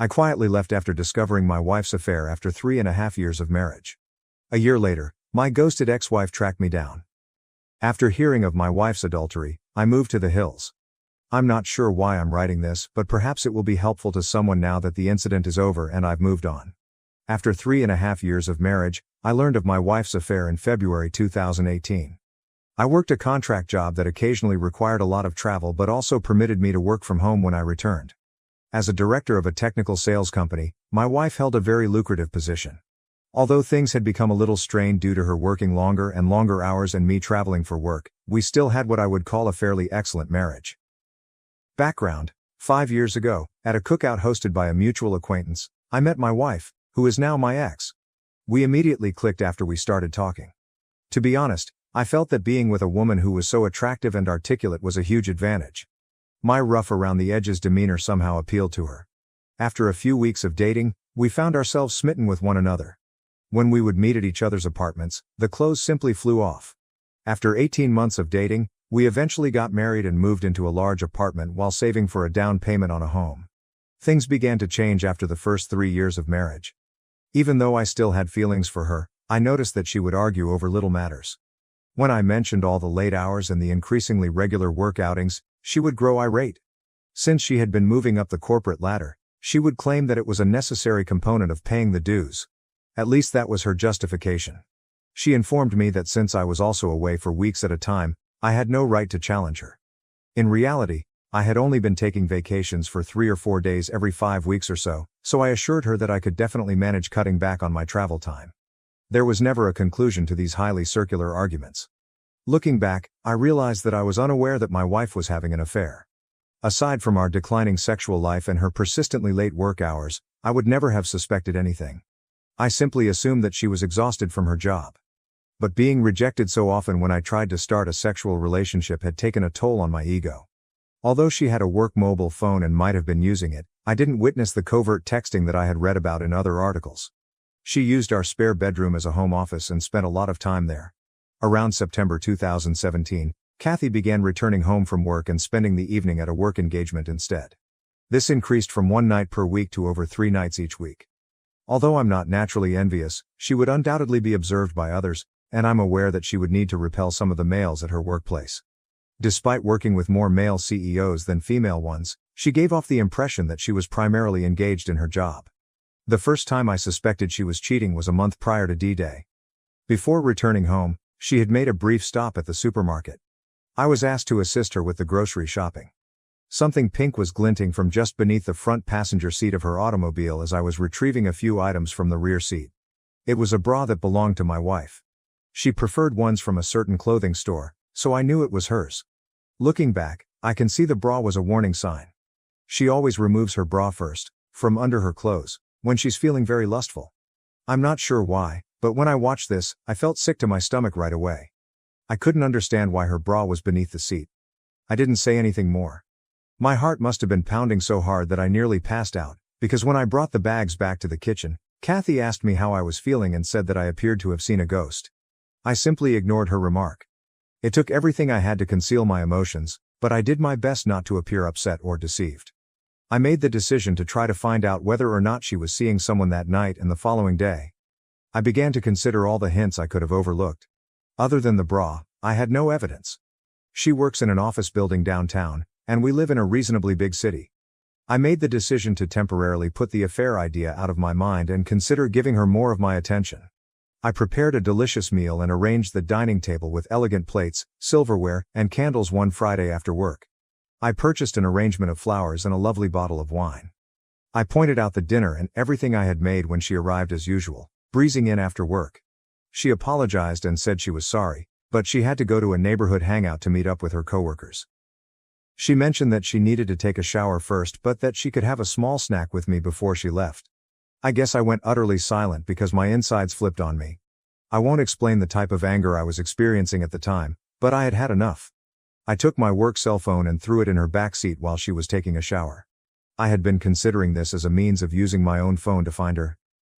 I quietly left after discovering my wife's affair after 3.5 years of marriage. A year later, my ghosted ex-wife tracked me down. After hearing of my wife's adultery, I moved to the hills. I'm not sure why I'm writing this, but perhaps it will be helpful to someone now that the incident is over and I've moved on. After 3.5 years of marriage, I learned of my wife's affair in February 2018. I worked a contract job that occasionally required a lot of travel but also permitted me to work from home when I returned. As a director of a technical sales company, my wife held a very lucrative position. Although things had become a little strained due to her working longer and longer hours and me traveling for work, we still had what I would call a fairly excellent marriage. Background: 5 years ago, at a cookout hosted by a mutual acquaintance, I met my wife, who is now my ex. We immediately clicked after we started talking. To be honest, I felt that being with a woman who was so attractive and articulate was a huge advantage. My rough around the edges demeanor somehow appealed to her. After a few weeks of dating, we found ourselves smitten with one another. When we would meet at each other's apartments, the clothes simply flew off. After 18 months of dating, we eventually got married and moved into a large apartment while saving for a down payment on a home. Things began to change after the first 3 years of marriage. Even though I still had feelings for her, I noticed that she would argue over little matters. When I mentioned all the late hours and the increasingly regular work outings, she would grow irate. Since she had been moving up the corporate ladder, she would claim that it was a necessary component of paying the dues. At least that was her justification. She informed me that since I was also away for weeks at a time, I had no right to challenge her. In reality, I had only been taking vacations for 3 or 4 days every 5 weeks or so I assured her that I could definitely manage cutting back on my travel time. There was never a conclusion to these highly circular arguments. Looking back, I realized that I was unaware that my wife was having an affair. Aside from our declining sexual life and her persistently late work hours, I would never have suspected anything. I simply assumed that she was exhausted from her job. But being rejected so often when I tried to start a sexual relationship had taken a toll on my ego. Although she had a work mobile phone and might have been using it, I didn't witness the covert texting that I had read about in other articles. She used our spare bedroom as a home office and spent a lot of time there. Around September 2017, Kathy began returning home from work and spending the evening at a work engagement instead. This increased from 1 night per week to over 3 nights each week. Although I'm not naturally envious, she would undoubtedly be observed by others, and I'm aware that she would need to repel some of the males at her workplace. Despite working with more male CEOs than female ones, she gave off the impression that she was primarily engaged in her job. The first time I suspected she was cheating was a month prior to D-Day. Before returning home, she had made a brief stop at the supermarket. I was asked to assist her with the grocery shopping. Something pink was glinting from just beneath the front passenger seat of her automobile as I was retrieving a few items from the rear seat. It was a bra that belonged to my wife. She preferred ones from a certain clothing store, so I knew it was hers. Looking back, I can see the bra was a warning sign. She always removes her bra first, from under her clothes, when she's feeling very lustful. I'm not sure why, but when I watched this, I felt sick to my stomach right away. I couldn't understand why her bra was beneath the seat. I didn't say anything more. My heart must have been pounding so hard that I nearly passed out, because when I brought the bags back to the kitchen, Kathy asked me how I was feeling and said that I appeared to have seen a ghost. I simply ignored her remark. It took everything I had to conceal my emotions, but I did my best not to appear upset or deceived. I made the decision to try to find out whether or not she was seeing someone that night and the following day. I began to consider all the hints I could have overlooked. Other than the bra, I had no evidence. She works in an office building downtown, and we live in a reasonably big city. I made the decision to temporarily put the affair idea out of my mind and consider giving her more of my attention. I prepared a delicious meal and arranged the dining table with elegant plates, silverware, and candles one Friday after work. I purchased an arrangement of flowers and a lovely bottle of wine. I pointed out the dinner and everything I had made when she arrived as usual, breezing in after work. She apologized and said she was sorry, but she had to go to a neighborhood hangout to meet up with her coworkers. She mentioned that she needed to take a shower first but that she could have a small snack with me before she left. I guess I went utterly silent because my insides flipped on me. I won't explain the type of anger I was experiencing at the time, but I had had enough. I took my work cell phone and threw it in her back seat while she was taking a shower. I had been considering this as a means of using my own phone to find her.